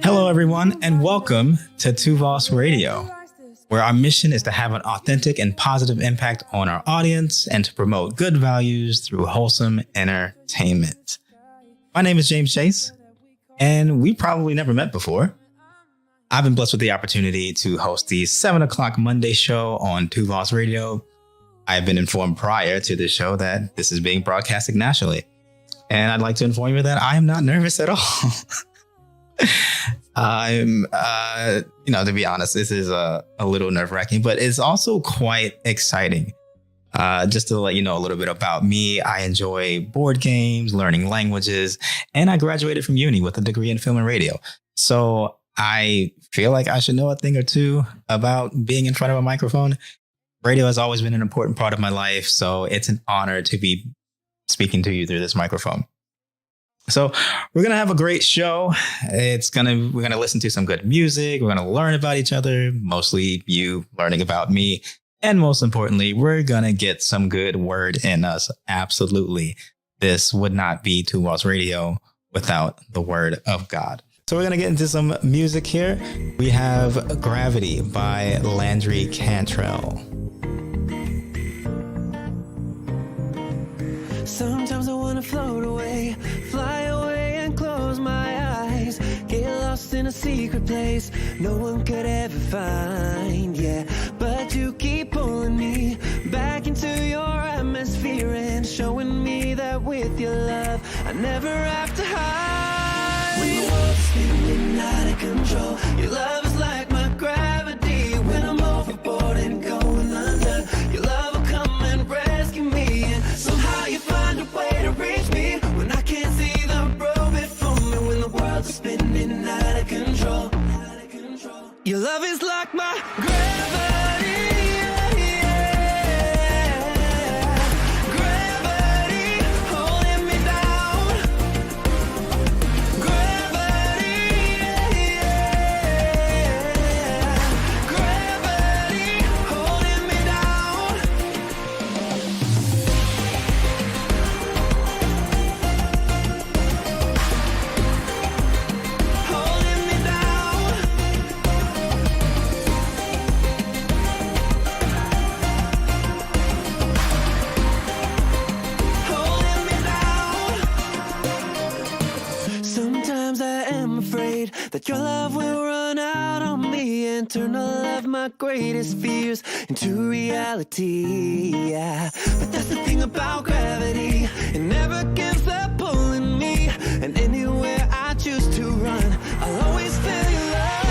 Hello, everyone, and welcome to Tuvos Radio, where our mission is to have an authentic and positive impact on our audience and to promote good values through wholesome entertainment. My name is James Chase, and we probably never met before. I've been blessed with the opportunity to host the 7 o'clock Monday show on Tuvos Radio. I've been informed prior to this show that this is being broadcasted nationally, and I'd like to inform you that I am not nervous at all. I'm, to be honest, this is a little nerve-wracking, but it's also quite exciting. Just to let you know a little bit about me, I enjoy board games, learning languages, and I graduated from uni with a degree in film and radio. So I feel like I should know a thing or two about being in front of a microphone. Radio has always been an important part of my life, so it's an honor to be speaking to you through this microphone. So we're going to have a great show. We're going to listen to some good music. We're going to learn about each other, mostly you learning about me. And most importantly, we're going to get some good word in us. Absolutely. This would not be Tuvos Radio without the word of God. So we're going to get into some music here. We have Gravity by Landry Cantrell. Sometimes I wanna float away, fly away and close my eyes, get lost in a secret place no one could ever find, yeah. But you keep pulling me back into your atmosphere and showing me that with your love I never have to hide. When the world's spinning out of control, your love is like my gravity. When I'm overboard and going under, your love will come and rescue me. And somehow you find a way to reach me when I can't see the road before me. When the world's spinning out of control, your love is like my gravity. That your love will run out on me and turn all of my greatest fears into reality, yeah. But that's the thing about gravity, it never gives up pulling me, and anywhere I choose to run, I'll always feel your love.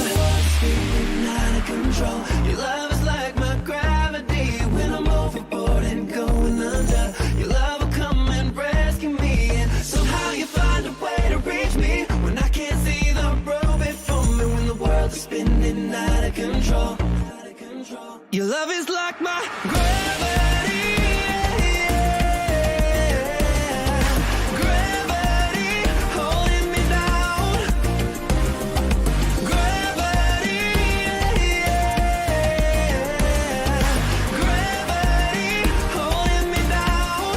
The world's spinning out of control, your love is like my gravity. When I'm overboard and going under, your love will come and rescue me, and somehow you find a way to reach me when I can't see the road before me. When the world is spinning out of control, your love is like my gravity. Gravity holding me down. Gravity. Gravity holding me down.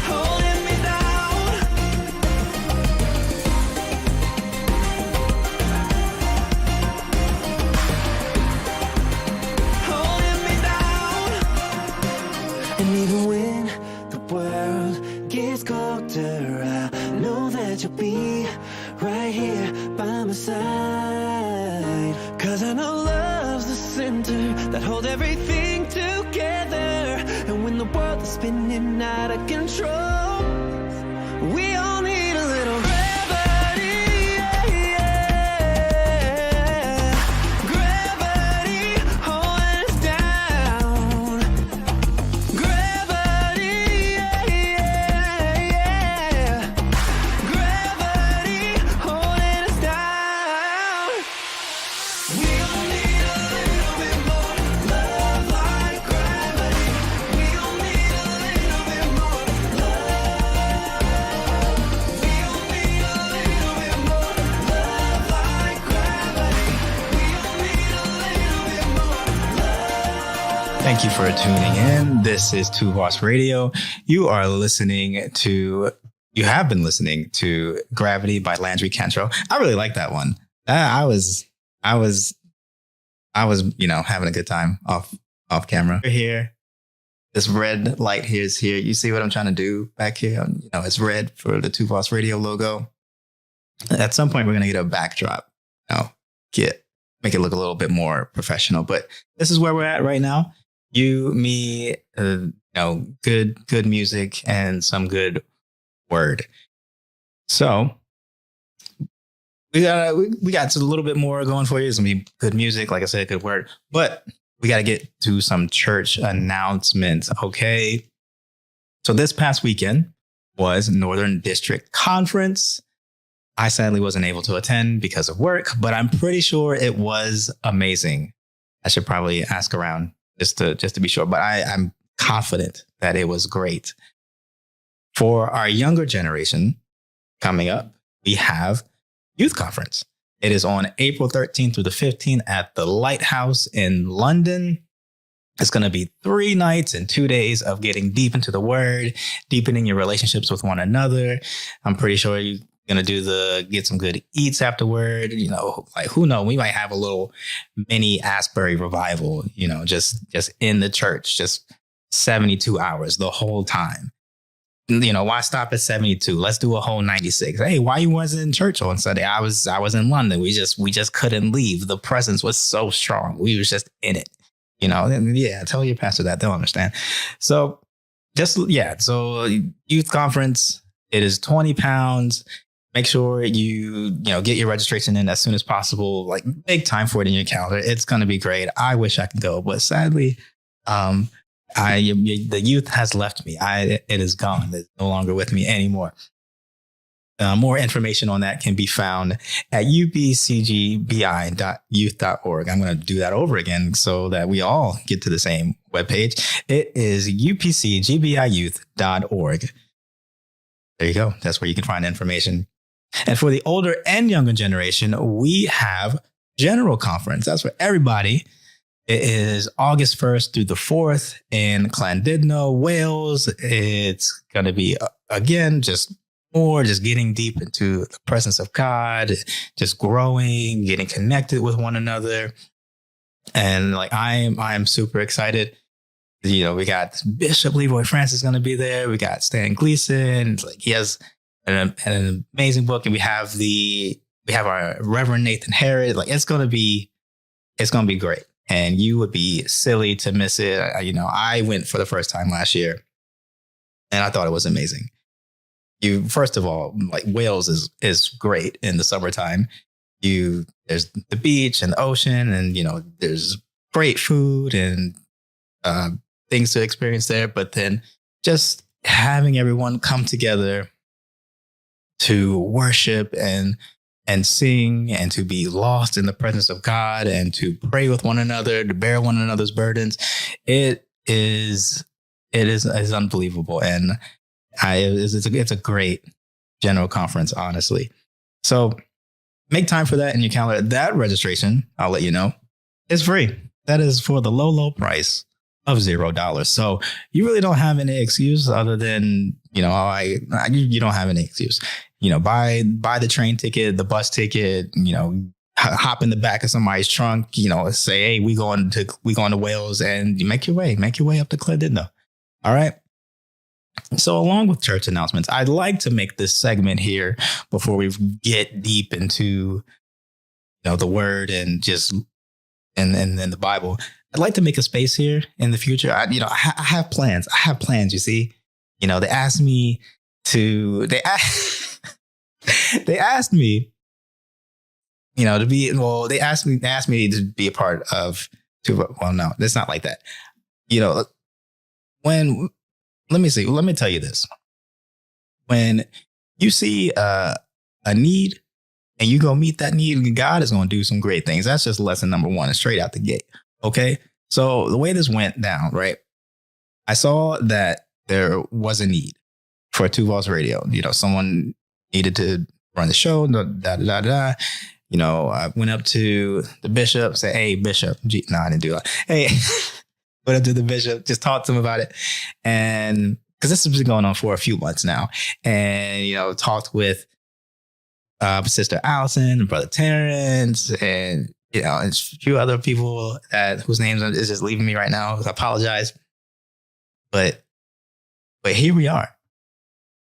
Holding me down. Holding me down. And even when the world gets colder, I know that you'll be right here by my side. 'Cause I know love's the center that holds everything together. And when the world is spinning out of control, we all need a little gravity, yeah. Gravity holding us down. Gravity, yeah. Gravity holding us down. We all need a little bit more love like gravity. We all need a little bit more love. Thank you for tuning in. This is Two Horse Radio. You have been listening to Gravity by Landry Cantrell. I really like that one. I was, having a good time off camera. Here, this red light here is here. You see what I'm trying to do back here? It's red for the Two Horse Radio logo. At some point, we're going to get a backdrop. Make it look a little bit more professional. But this is where we're at right now. You, me, good music and some good word. So we got a little bit more going for you. It's gonna be good music, like I said, good word. But we got to get to some church announcements. Okay. So this past weekend was Northern District Conference. I sadly wasn't able to attend because of work, but I'm pretty sure it was amazing. I should probably ask around just to be sure, but I'm confident that it was great. For our younger generation coming up, we have Youth Conference. It is on April 13th through the 15th at the Lighthouse in London. It's going to be 3 nights and 2 days of getting deep into the word, deepening your relationships with one another. I'm pretty sure you're going to get some good eats afterward. Who knows? We might have a little mini Asbury revival, just in the church, just 72 hours the whole time. Why stop at 72? Let's do a whole 96. Hey, why you wasn't in church on Sunday? I was in London. We just couldn't leave. The presence was so strong. We was just in it. Tell your pastor that. They'll understand. So so Youth Conference, it is £20. Make sure you get your registration in as soon as possible. Like, make time for it in your calendar. It's going to be great. I wish I could go, but sadly, the youth has left me. It is gone. It's no longer with me anymore. More information on that can be found at upcgbi.youth.org. I'm going to do that over again so that we all get to the same webpage. It is upcgbiyouth.org. There you go. That's where you can find information. And for the older and younger generation, we have General Conference. That's for everybody. It is August 1st through the 4th in Llandudno, Wales. It's going to be, again, just getting deep into the presence of God, just growing, getting connected with one another. And I'm super excited. We got Bishop Leroy Francis going to be there. We got Stan Gleason. He has an amazing book. And we have our Reverend Nathan Herod. It's going to be great. And you would be silly to miss it. I went for the first time last year and I thought it was amazing. First of all, Wales is great in the summertime. There's the beach and the ocean and, there's great food and things to experience there. But then just having everyone come together to worship and sing and to be lost in the presence of God and to pray with one another, to bear one another's burdens. It is unbelievable. And it's a great General Conference, honestly. So make time for that in your calendar. That registration, I'll let you know, is free. That is for the low price of $0. So you really don't have any excuse other than, you don't have any excuse. Buy the train ticket, the bus ticket, hop in the back of somebody's trunk, say, hey, we going to Wales, and you make your way up to Llandudno. All right. So along with church announcements, I'd like to make this segment here before we get deep into, the word and just, and the Bible. I'd like to make a space here in the future. I have plans. You see, they asked me to, they asked me, to be, they asked me to be a part of, well, no, it's not like that. Let me tell you this. When you see a need and you go meet that need, God is going to do some great things. That's just lesson number 1, and straight out the gate. Okay. So the way this went down, right? I saw that there was a need for Two Voice Radio. Someone needed to run the show. I went up to the bishop, say, hey, Bishop. No, I didn't do that. Hey, went up to the bishop, just talked to him about it. And because this has been going on for a few months now. And, talked with Sister Allison and Brother Terrence and, and a few other people whose names is just leaving me right now. I apologize. But here we are.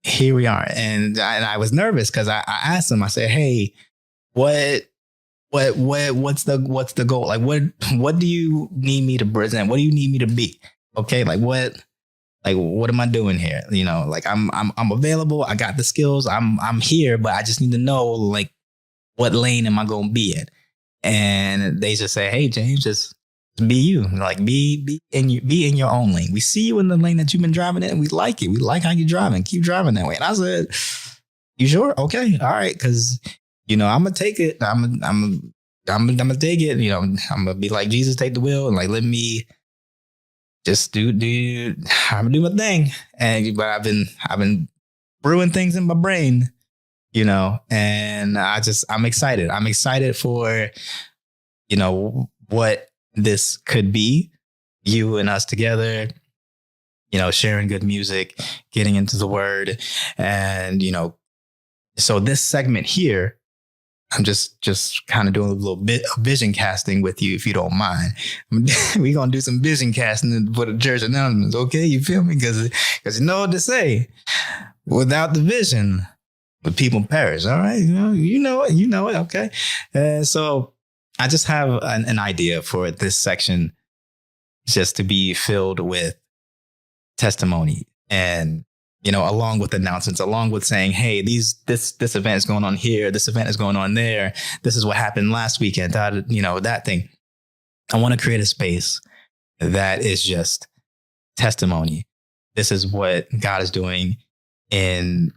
Here we are. And I was nervous because I asked him, I said, hey, what's the goal? Like, what do you need me to present? What do you need me to be? Okay. What am I doing here? I'm available. I got the skills. I'm here, but I just need to know, like, what lane am I going to be in? And they just say, hey, James, just be you. Like, be in your own lane. We see you in the lane that you've been driving in. We like it. We like how you're driving. Keep driving that way. And I said, you sure? Okay. All right. Because, I'm going to take it. I'm going to take it. I'm going to be like, Jesus, take the wheel. And like, let me just do I'm going to do my thing. But I've been brewing things in my brain, and I'm excited. I'm excited for, what this could be, you and us together, sharing good music, getting into the word. And, so this segment here, I'm just kind of doing a little bit of vision casting with you, if you don't mind. We're going to do some vision casting for the church announcements. Okay. You feel me? Because you know what to say. Without the vision, the people perish. All right. You know it. Okay. So I just have an idea for this section, just to be filled with testimony and, along with announcements, along with saying, hey, this event is going on here. This event is going on there. This is what happened last weekend. That thing. I want to create a space that is just testimony. This is what God is doing in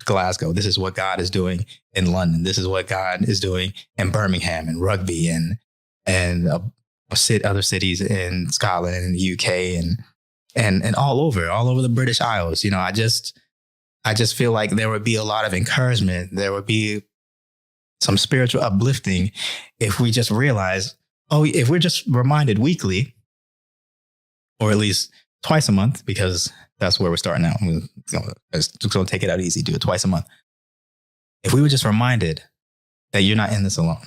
Glasgow. This is what God is doing in London. This is what God is doing in Birmingham and Rugby and other cities in Scotland and the UK and all over the British Isles. I just feel like there would be a lot of encouragement. There would be some spiritual uplifting if we just realize, if we're just reminded weekly, or at least twice a month, because that's where we're starting now. We're just going to take it out easy, do it twice a month. If we were just reminded that you're not in this alone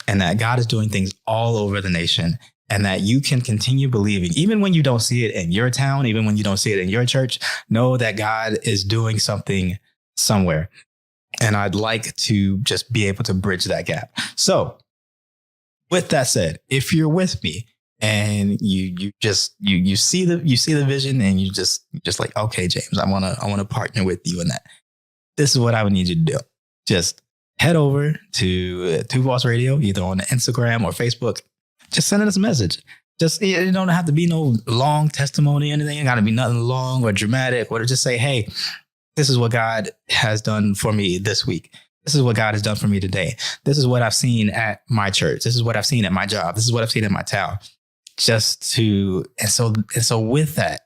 and that God is doing things all over the nation and that you can continue believing, even when you don't see it in your town, even when you don't see it in your church, know that God is doing something somewhere. And I'd like to just be able to bridge that gap. So with that said, if you're with me, and you see the vision and you just like, okay, James, I want to partner with you in that. This is what I would need you to do. Just head over to Two Boss Radio, either on Instagram or Facebook. Just send us a message. Just, it don't have to be no long testimony or anything. It got to be nothing long or dramatic. Or just say, hey, this is what God has done for me this week. This is what God has done for me today. This is what I've seen at my church. This is what I've seen at my job. This is what I've seen in my town. And so with that,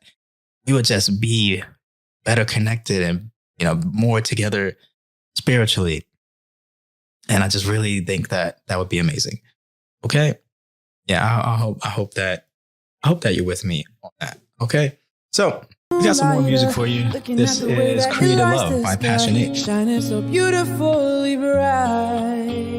we would just be better connected and, more together spiritually. And I just really think that would be amazing. Okay. Yeah. I hope that you're with me on that. Okay. So we got some more music for you. This is Created Love by Passion H. Shining so beautifully bright.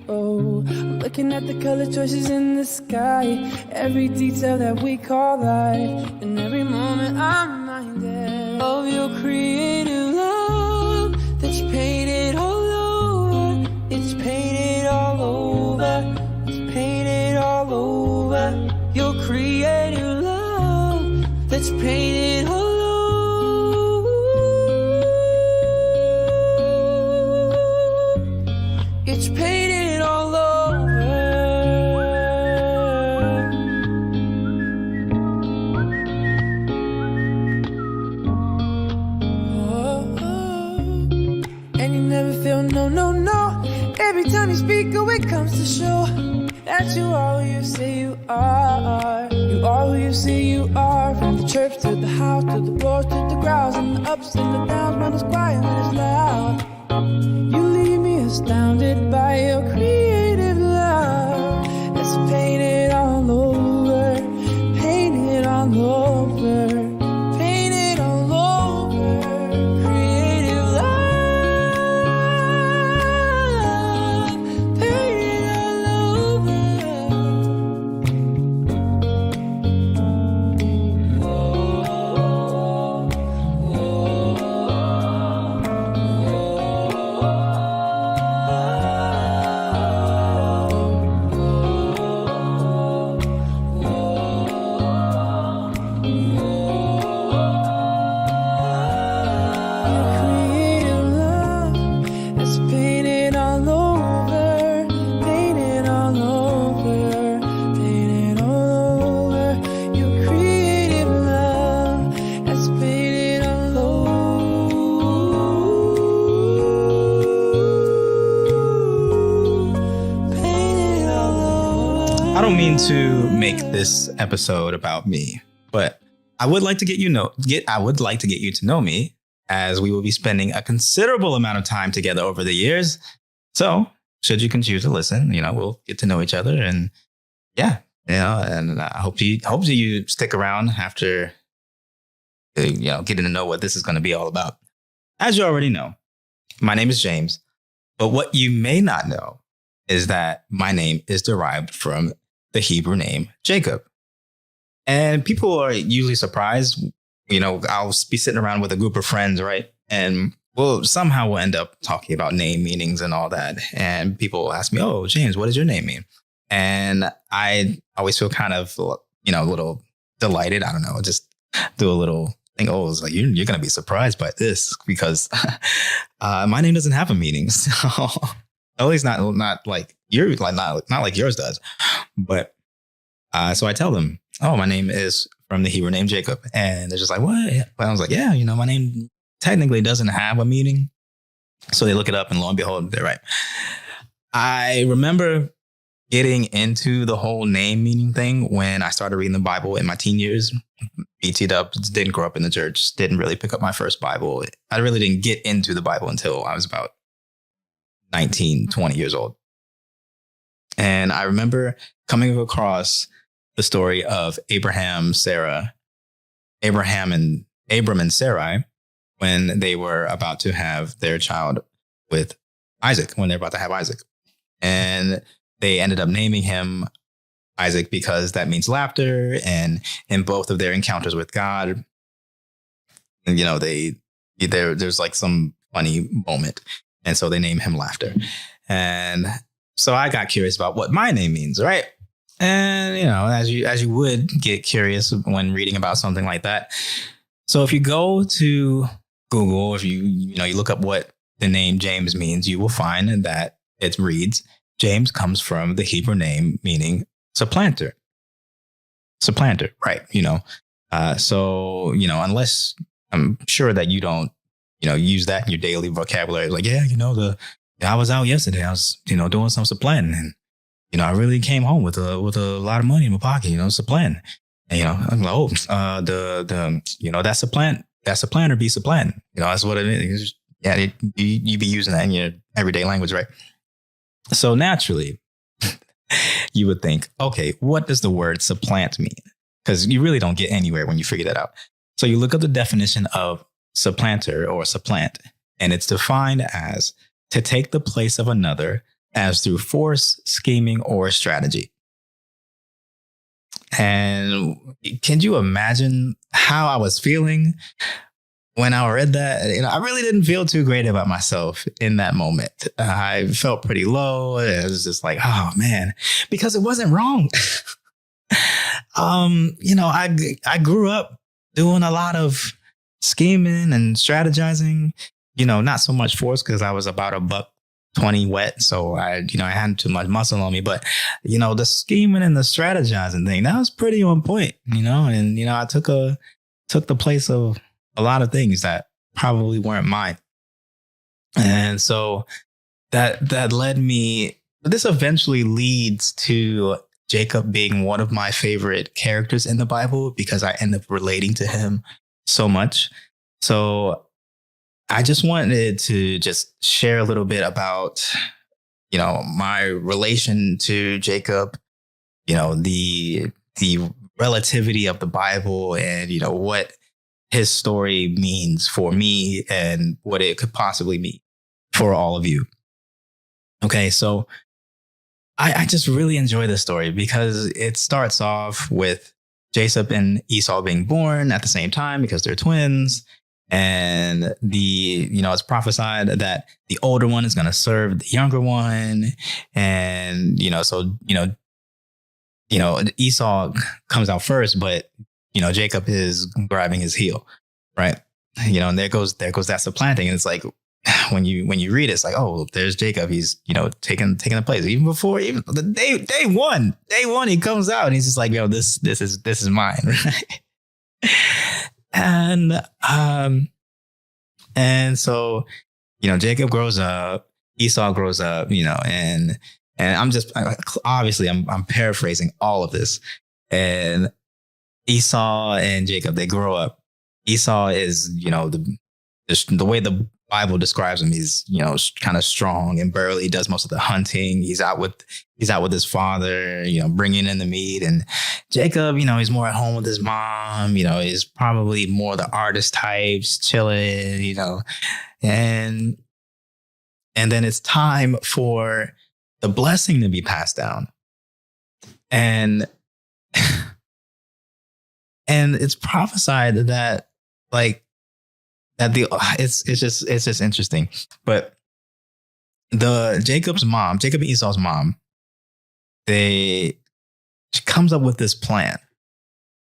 Oh, I'm looking at the color choices in the sky, every detail that we call life, and every moment I'm reminded of your creative love that's painted all over. It's painted all over. It's painted all over. Your creative love that's painted all over. It's painted all over. And you never feel no. Every time you speak, oh, it comes to show that you are who you say you are. You are who you say you are. From the church to the house, to the roars, to the growls, and the ups and the downs, when it's quiet, when it's loud. You leave me astounded by your creative love that's painted all over. don't mean to make this episode about me, but I would like to get you to know me, as we will be spending a considerable amount of time together over the years. So, should you choose to listen, we'll get to know each other, and and I hope you stick around after getting to know what this is going to be all about. As you already know, my name is James, but what you may not know is that my name is derived from the Hebrew name Jacob. And people are usually surprised. I'll be sitting around with a group of friends, right? And we'll end up talking about name meanings and all that. And people ask me, "Oh, James, what does your name mean?" And I always feel kind of, a little delighted. I don't know, just do a little thing. Oh, it's like, you're going to be surprised by this, because my name doesn't have a meaning. So at least not like not like yours does. But so I tell them, "Oh, my name is from the Hebrew name Jacob." And they're just like, "What?" But I was like, "Yeah, my name technically doesn't have a meaning." So they look it up, and lo and behold, they're right. I remember getting into the whole name meaning thing when I started reading the Bible in my teen years. BT'd up, didn't grow up in the church, didn't really pick up my first Bible. I really didn't get into the Bible until I was about 19, 20 years old. And I remember coming across the story of Abram and Sarai, when they were about to have their child with Isaac, when they're about to have Isaac. And they ended up naming him Isaac because that means laughter. And in both of their encounters with God, there's like some funny moment. And so they name him Laughter. And so I got curious about what my name means, right? And, as you would get curious when reading about something like that. So if you go to Google, if you look up what the name James means, you will find that it reads, James comes from the Hebrew name meaning supplanter. Supplanter, right? So, unless I'm sure that you don't, use that in your daily vocabulary, like, I was out yesterday, I was, doing some supplanting, and, I really came home with a lot of money in my pocket, supplanting. And, I'm like, that supplanter be supplanting. That's what it is. Yeah, you be using that in your everyday language, right? So naturally, you would think, okay, what does the word supplant mean? Because you really don't get anywhere when you figure that out. So you look up the definition of supplanter or supplant, and it's defined as to take the place of another as through force, scheming, or strategy. And can you imagine how I was feeling when I read that? I really didn't feel too great about myself in that moment. I felt pretty low. It was just like, oh man, because it wasn't wrong. I grew up doing a lot of scheming and strategizing, not so much force, because I was about $120 wet. So I hadn't too much muscle on me, but the scheming and the strategizing thing, that was pretty on point, and I took the place of a lot of things that probably weren't mine. And so that led me, this eventually leads to Jacob being one of my favorite characters in the Bible, because I end up relating to him so much. So I just wanted to just share a little bit about, my relation to Jacob, the relativity of the Bible, and, what his story means for me and what it could possibly mean for all of you. Okay, so I just really enjoy this story because it starts off with Jacob and Esau being born at the same time because they're twins. And it's prophesied that the older one is going to serve the younger one. And, Esau comes out first, but, Jacob is grabbing his heel, right? And there goes that supplanting. And it's like, when you read it, it's like, oh, there's Jacob. He's, taking the place even before the day one, he comes out and he's just like, this is mine. Right. And so, Jacob grows up, Esau grows up, and And obviously I'm paraphrasing all of this. And Esau and Jacob, they grow up. Esau is, the way the Bible describes him, he's, kind of strong and burly, does most of the hunting. He's out with his father, bringing in the meat. And Jacob, he's more at home with his mom, he's probably more the artist types, chilling, and then it's time for the blessing to be passed down. And and it's prophesied that it's just interesting. But Jacob and Esau's mom, she comes up with this plan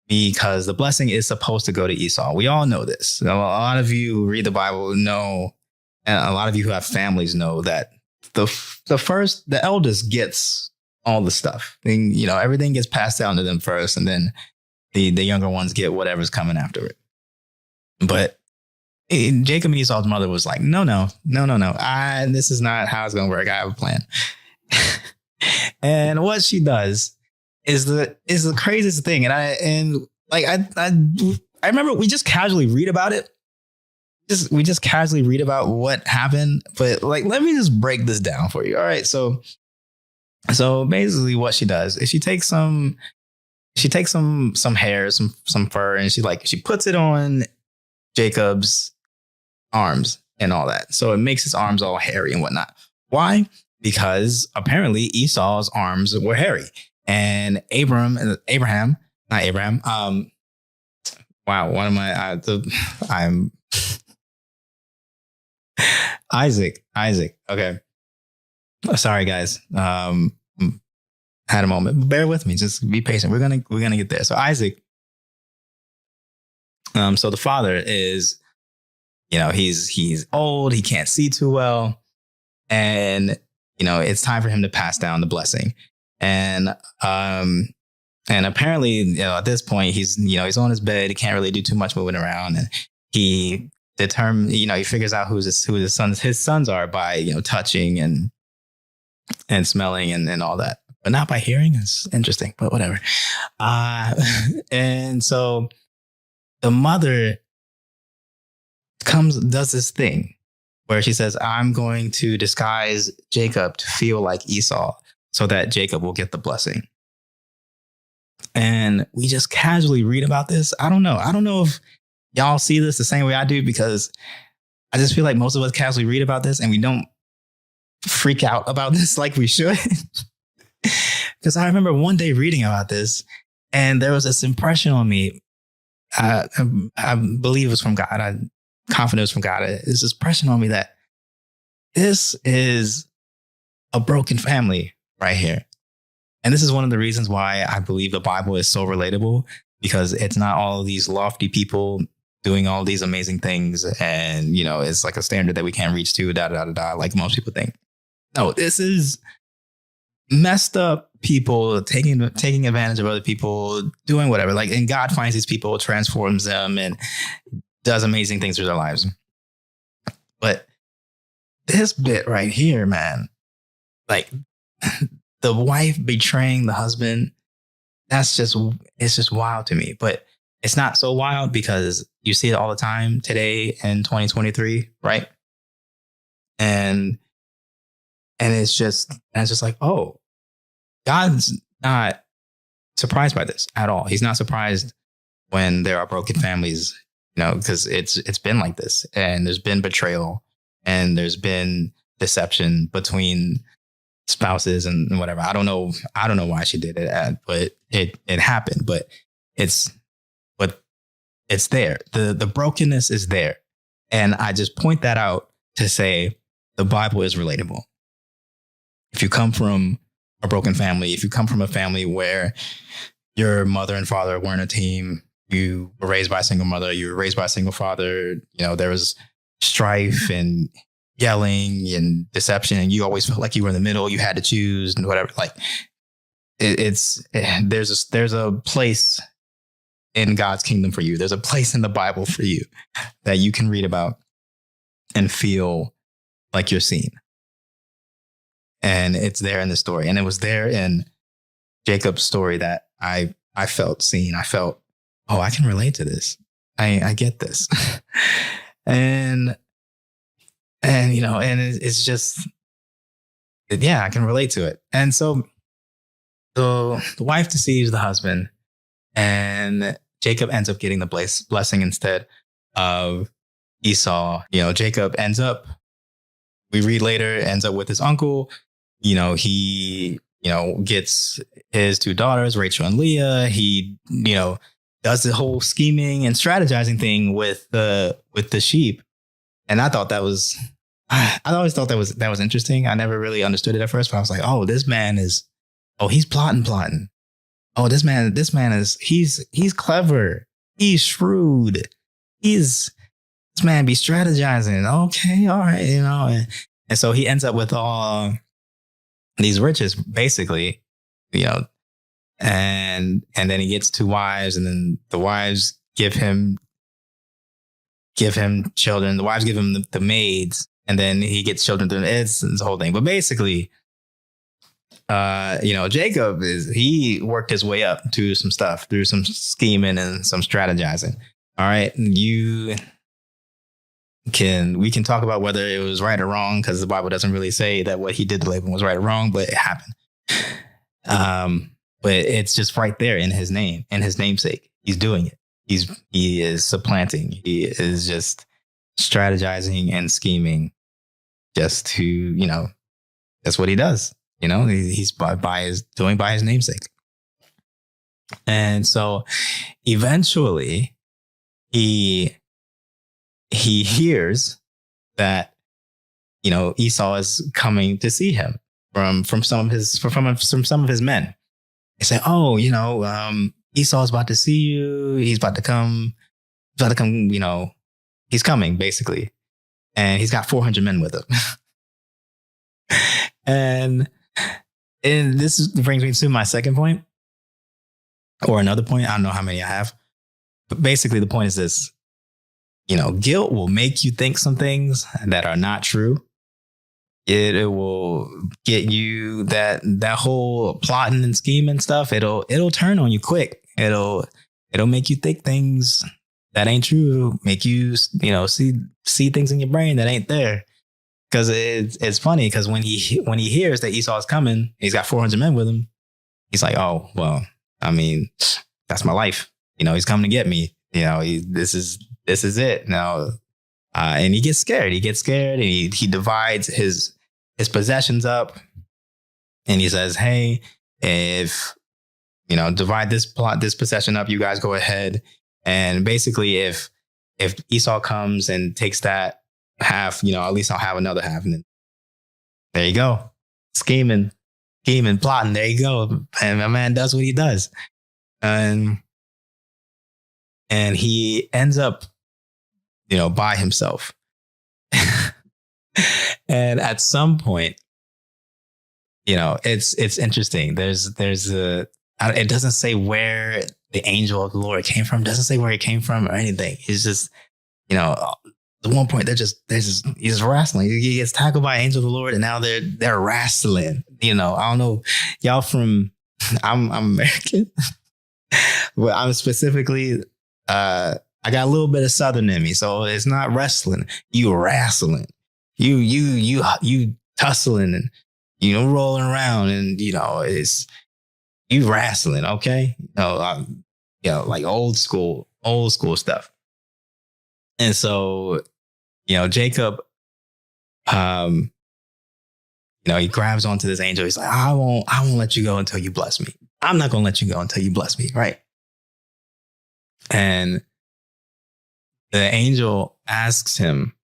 because the blessing is supposed to go to Esau. We all know this. A lot of you who read the Bible know, and a lot of you who have families know that the eldest gets all the stuff. Everything gets passed down to them first, and then the younger ones get whatever's coming after it. But Jacob and Esau's mother was like, no. This is not how it's going to work. I have a plan. And what she does is the craziest thing. And I remember we just casually read about it. We just casually read about what happened. But let me just break this down for you. All right. So basically what she does is she takes some hair, some fur, and she puts it on Jacob's arms and all that. So it makes his arms all hairy and whatnot. Why? Because apparently Esau's arms were hairy. And Abraham, not Abraham. Wow, what am I? I'm Isaac. Okay. Sorry, guys. Had a moment. Bear with me. Just be patient. We're gonna get there. So Isaac. So the father is, he's old. He can't see too well, and it's time for him to pass down the blessing. And apparently, at this point, he's on his bed. He can't really do too much moving around, and he he figures out who his sons are by touching and smelling and all that. But not by hearing. It's interesting, but whatever. And so the mother does this thing where she says, I'm going to disguise Jacob to feel like Esau so that Jacob will get the blessing. And we just casually read about this. I don't know if y'all see this the same way I do, because I just feel like most of us casually read about this and we don't freak out about this like we should. Because I remember one day reading about this, and there was this impression on me. I believe it was from God. Confidence from God. It's this impression on me that this is a broken family right here. And this is one of the reasons why I believe the Bible is so relatable, because it's not all of these lofty people doing all these amazing things. And, it's like a standard that we can't reach to, like most people think. No, this is messed up people taking advantage of other people, doing whatever. And God finds these people, transforms them, and does amazing things through their lives. But this bit right here, man, the wife betraying the husband, it's just wild to me. But it's not so wild because you see it all the time today in 2023, right? And it's just like, oh, God's not surprised by this at all. He's not surprised when there are broken families, because it's been like this, and there's been betrayal, and there's been deception between spouses and whatever. I don't know why she did it, but it happened. But it's there. The brokenness is there, and I just point that out to say the Bible is relatable. If you come from a broken family, if you come from a family where your mother and father weren't a team, you were raised by a single mother, you were raised by a single father, there was strife and yelling and deception, and you always felt like you were in the middle, you had to choose and whatever. There's a place in God's kingdom for you. There's a place in the Bible for you that you can read about and feel like you're seen. And it's there in the story. And it was there in Jacob's story that I felt seen. I felt, oh, I can relate to this. I get this. and it's just, yeah, I can relate to it. And so the wife deceives the husband, and Jacob ends up getting the blessing instead of Esau. Jacob ends up, we read later, ends up with his uncle. He, gets his 2 daughters, Rachel and Leah. He, does the whole scheming and strategizing thing with the sheep. And I thought I always thought that was interesting. I never really understood it at first, but I was like, oh, this man is, he's plotting. Oh, this man is, he's clever. He's shrewd. This man be strategizing. Okay. All right. And so he ends up with all these riches, basically, and then he gets 2 wives, and then the wives give him children. The wives give him the maids, and then he gets children through it's the whole thing. But basically, Jacob he worked his way up to some stuff through some scheming and some strategizing. All right. We can talk about whether it was right or wrong, because the Bible doesn't really say that what he did to Laban was right or wrong, but it happened. But it's just right there in his name, in his namesake. He's doing it. He is supplanting. He is just strategizing and scheming just to, that's what he does. He's by his namesake. And so eventually he hears that, Esau is coming to see him from some of his men. They say, oh, Esau's about to see you. He's about to come, he's coming basically. And he's got 400 men with him. and this brings me to my second point, or another point. I don't know how many I have, but basically the point is this. Guilt will make you think some things that are not true. It will get you that whole plotting and scheming stuff. It'll turn on you quick. It'll make you think things that ain't true. Make you see things in your brain that ain't there. Because it's funny, because when he hears that Esau is coming, he's got 400 men with him. He's like, oh well, I mean, that's my life. He's coming to get me. This is it now. And he gets scared. And he divides his possessions up. And he says, hey, if, divide this possession up, you guys go ahead. And basically, if Esau comes and takes that half, at least I'll have another half. And then there you go. Scheming, plotting. There you go. And my man does what he does. And he ends up, by himself. And at some point, it's interesting. It doesn't say where the angel of the Lord came from. It doesn't say where he came from or anything. It's just, at one point he's wrestling. He gets tackled by an angel of the Lord, and now they're wrestling. I don't know, y'all I'm American, but I'm specifically, I got a little bit of Southern in me, so it's not wrestling. You wrestling, you tussling and rolling around, and it's you wrestling. Okay, like old school stuff. And so, Jacob, he grabs onto this angel. He's like, I won't let you go until you bless me. I'm not gonna let you go until you bless me, right? And the angel asks him,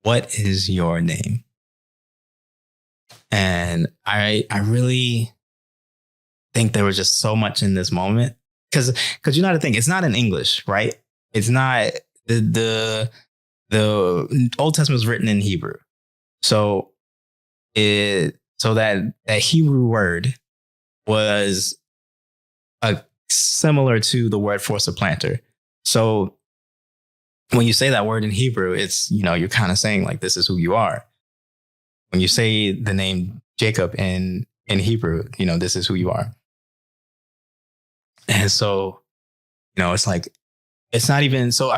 what is your name? And I really think there was just so much in this moment. Because you know how to think, it's not in English, right? It's not, the Old Testament was written in Hebrew. So that Hebrew word was similar to the word for supplanter. So when you say that word in Hebrew, it's, you're kind of saying like, this is who you are. When you say the name Jacob in Hebrew. This is who you are. And so, it's like, it's not even, so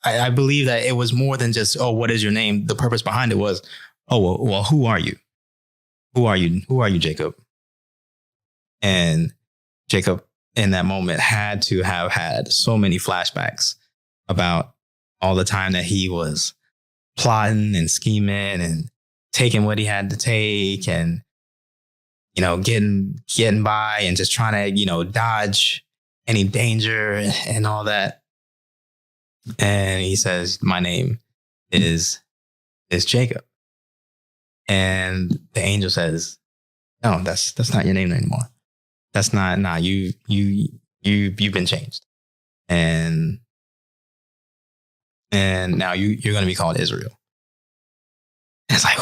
I believe that it was more than just, oh, what is your name? The purpose behind it was, oh, well, who are you? Who are you? Who are you, Jacob? And Jacob in that moment had to have had so many flashbacks about all the time that he was plotting and scheming and taking what he had to take and, getting by and just trying to, dodge any danger and all that. And he says, my name is Jacob. And the angel says, no, that's not your name anymore. That's not, nah, you've been changed. And now you're going to be called Israel. And it's like,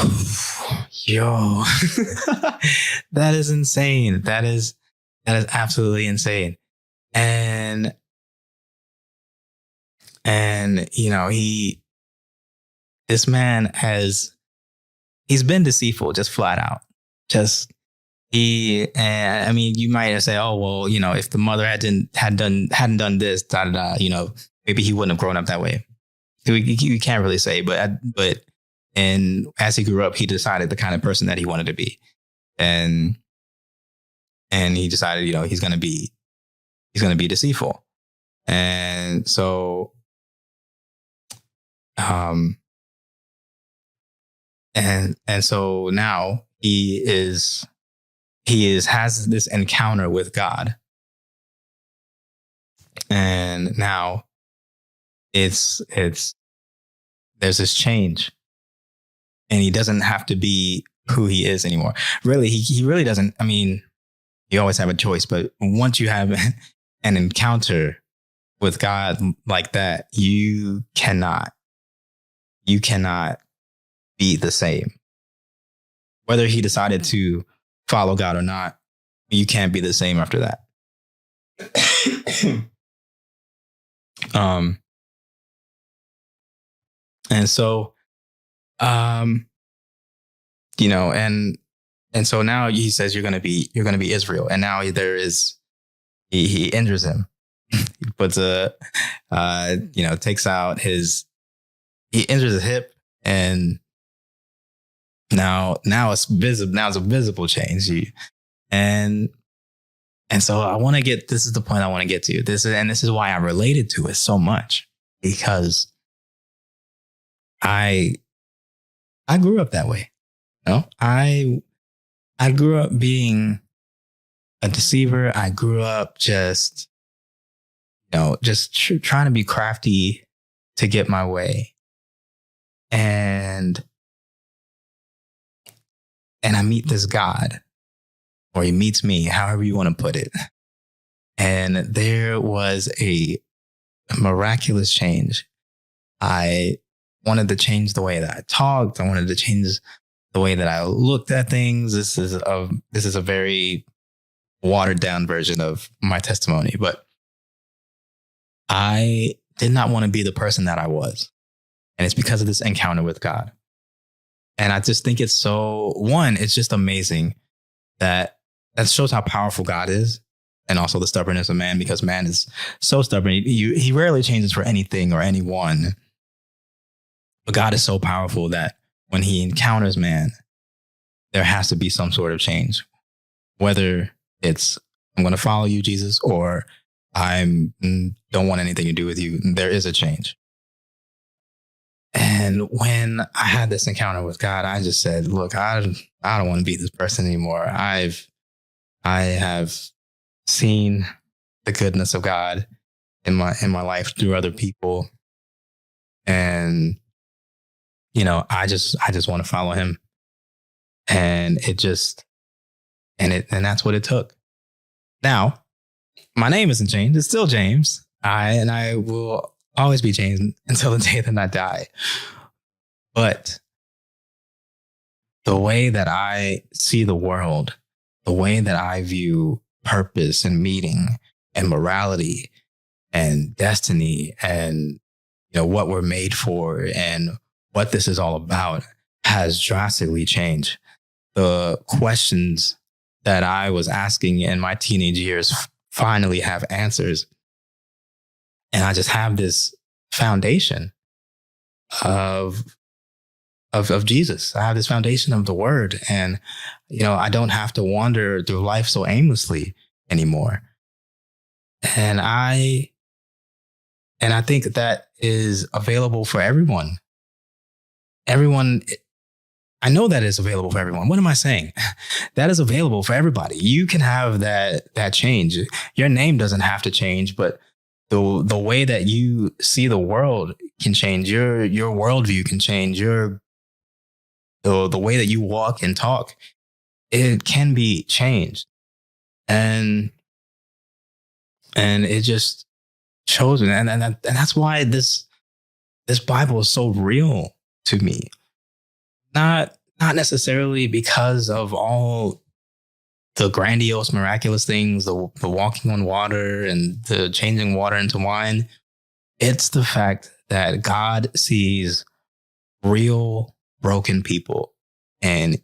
yo, that is insane. That is absolutely insane. And this man he's been deceitful, just flat out. You might say, oh, well, if the mother hadn't done this, maybe he wouldn't have grown up that way. You can't really say, but as he grew up, he decided the kind of person that he wanted to be. And he decided, he's going to be deceitful. And so, and so now he has this encounter with God. And now there's this change, and he doesn't have to be who he is anymore. Really, he really doesn't. I mean, you always have a choice, but once you have an encounter with God like that, you cannot be the same. Whether he decided to follow God or not, you can't be the same after that. And so, and so now he says you're going to be Israel, and now he injures him. He puts takes out he injures his hip, and now it's visible. Now it's a visible change. And so this is the point I want to get to. This is why I related to it so much, because I grew up that way. I grew up being a deceiver. I grew up just trying to be crafty to get my way. And I meet this God, or he meets me, however you want to put it. And there was a miraculous change. I wanted to change the way that I talked. I wanted to change the way that I looked at things. This is a very watered down version of my testimony, but I did not want to be the person that I was. And it's because of this encounter with God. And I just think it's just amazing that shows how powerful God is, and also the stubbornness of man, because man is so stubborn. He rarely changes for anything or anyone. But God is so powerful that when he encounters man, there has to be some sort of change. Whether it's, I'm going to follow you, Jesus, or I don't want anything to do with you, there is a change. And when I had this encounter with God, I just said, look, I don't want to be this person anymore. I have seen the goodness of God in my life through other people. And, I just want to follow him. And that's what it took. Now, my name isn't changed. It's still James. I will always be James until the day that I die. But the way that I see the world, the way that I view purpose and meaning and morality and destiny and, what we're made for and what this is all about has drastically changed. the questions that I was asking in my teenage years finally have answers. And I just have this foundation of Jesus. I have this foundation of the word. And, I don't have to wander through life so aimlessly anymore. And I think that is available for everyone. I know that is available for everyone. What am I saying? That is available for everybody. You can have that change. Your name doesn't have to change, but the way that you see the world can change. Your worldview can change. The way that you walk and talk, it can be changed. And it just shows me. And that's why this Bible is so real to me. Not necessarily because of all the grandiose, miraculous things, the walking on water and the changing water into wine. It's the fact that God sees real broken people, and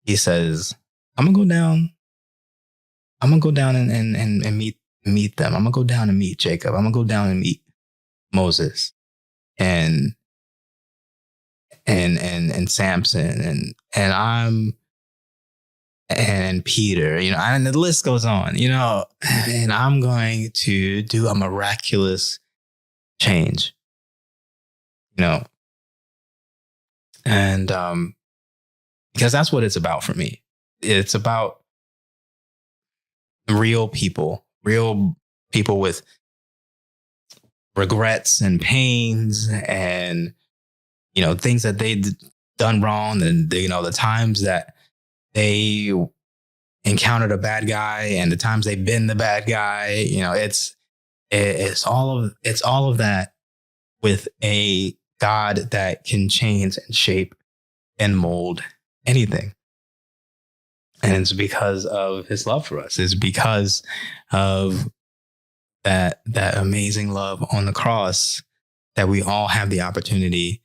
he says, I'm gonna go down and meet them. I'm gonna go down and meet Jacob. I'm gonna go down and meet Moses and Samson and Peter, and the list goes on, and I'm going to do a miraculous change, and because that's what it's about for me. It's about real people with regrets and pains and things that they've done wrong, and the times that they encountered a bad guy and the times they've been the bad guy. It's all of that with a God that can change and shape and mold anything. And it's because of his love for us. It's because of that amazing love on the cross that we all have the opportunity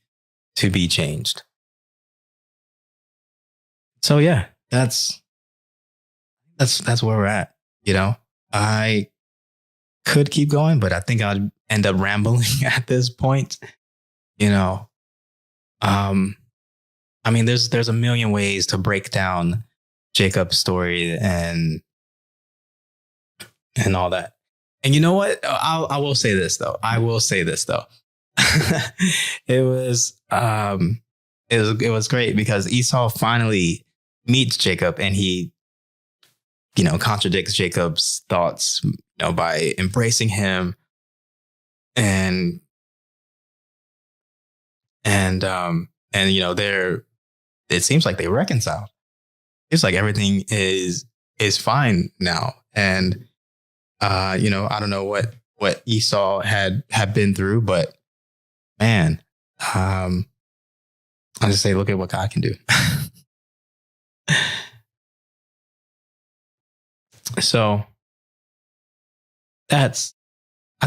to be changed. So yeah, that's where we're at. I could keep going, but I think I'd end up rambling at this point. There's a million ways to break down Jacob's story and all that. And you know what? I will say this though. It was great because Esau finally meets Jacob, and he, contradicts Jacob's thoughts, by embracing him and it seems like they reconciled. It's like everything is fine now. And, I don't know what Esau had been through, but man, I just say, look at what God can do. So I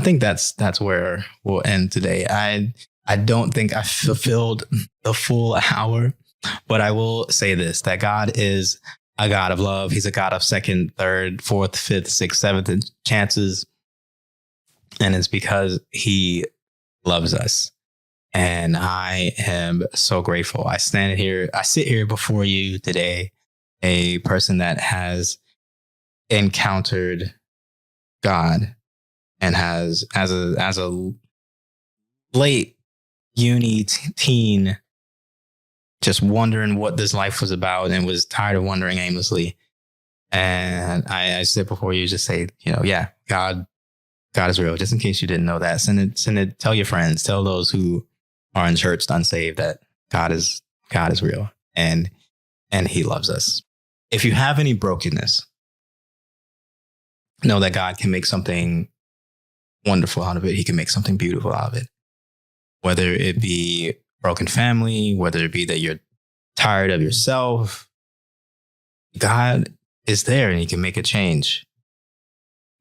think that's where we'll end today. I don't think I fulfilled the full hour, but I will say this, that God is a God of love. He's a God of second, third, fourth, fifth, sixth, seventh chances. And it's because he loves us. And I am so grateful. I sit here before you today, a person that has encountered God and has, as a late uni teen, just wondering what this life was about and was tired of wandering aimlessly. And I sit before you, just say, yeah, God is real. Just in case you didn't know that, send it, tell your friends, tell those who are in church unsaved that God is real and he loves us. If you have any brokenness, know that God can make something wonderful out of it. He can make something beautiful out of it. Whether it be broken family, whether it be that you're tired of yourself, God is there and he can make a change.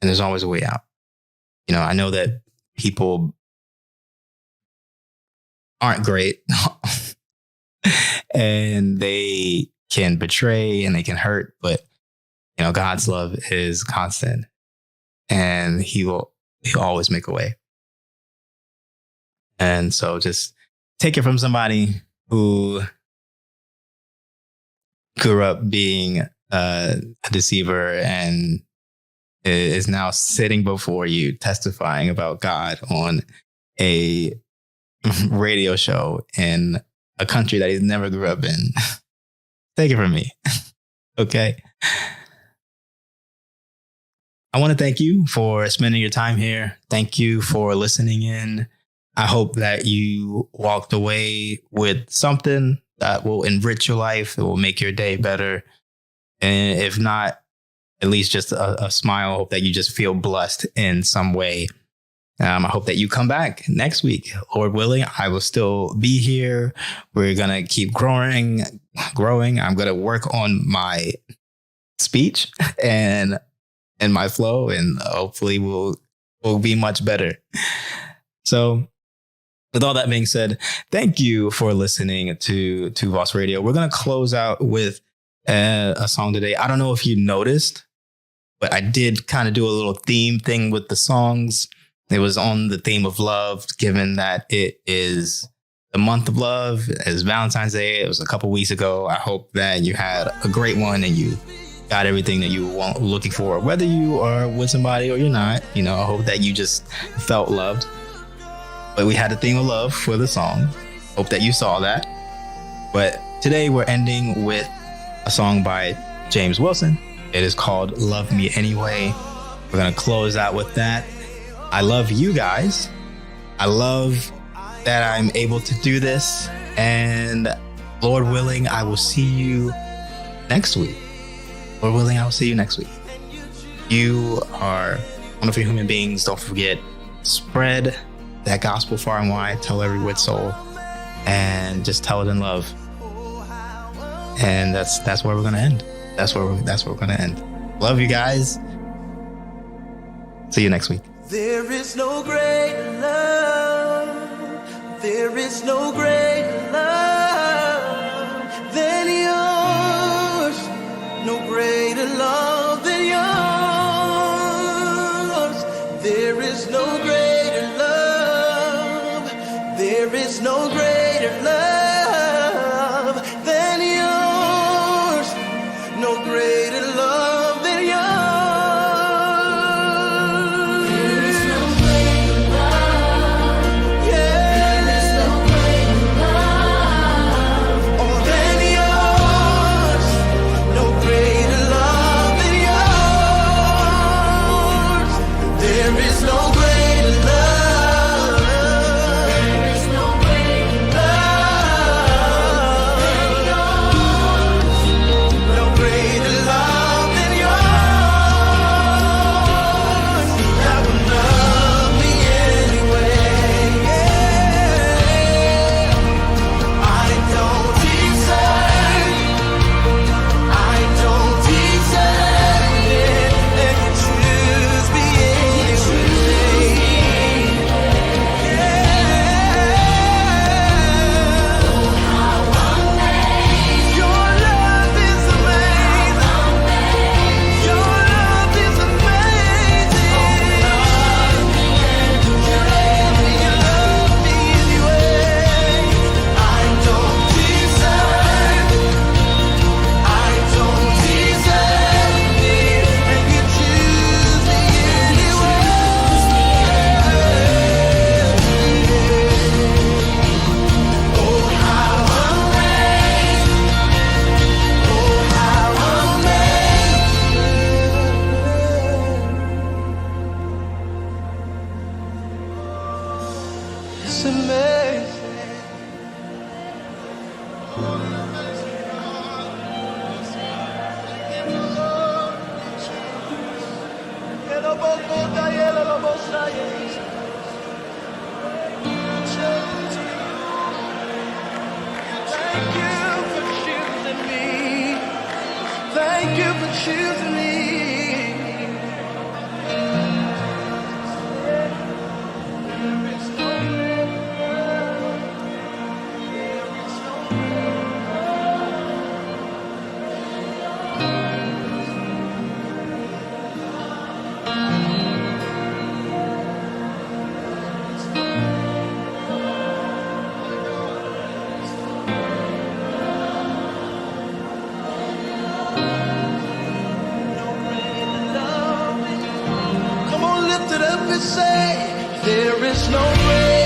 And there's always a way out. I know that people aren't great and they can betray and they can hurt, but God's love is constant, and he'll always make a way. And so just take it from somebody who grew up being a deceiver and is now sitting before you testifying about God on a radio show in a country that he's never grew up in. Take it from me. Okay. I want to thank you for spending your time here. Thank you for listening in. I hope that you walked away with something that will enrich your life. It will make your day better. And if not, at least just a smile. I hope that you just feel blessed in some way. I hope that you come back next week. Lord willing, I will still be here. We're going to keep growing. I'm going to work on my speech and my flow, and hopefully we'll be much better. So with all that being said, thank you for listening to Voss Radio. We're going to close out with a song today. I don't know if you noticed, but I did kind of do a little theme thing with the songs. It was on the theme of love, given that it is the month of love. It's Valentine's Day. It was a couple weeks ago. I hope that you had a great one and you got everything that you were looking for, whether you are with somebody or you're not. I hope that you just felt loved. But we had a theme of love for the song. Hope that you saw that. But today we're ending with a song by James Wilson. It is called Love Me Anyway. We're going to close out with that. I love you guys. I love that I'm able to do this. And Lord willing, I will see you next week. Lord willing, I will see you next week. You are wonderful human beings. Don't forget, spread that gospel far and wide. Tell every wit soul. And just tell it in love. And that's where we're going to end. That's where we're going to end. Love you guys. See you next week. There is no greater love. There is no greater love than yours. No greater love than yours. There is no greater love. There is no greater love than yours. No greater love than yours. Thank you for choosing me. prophets say there is no rain.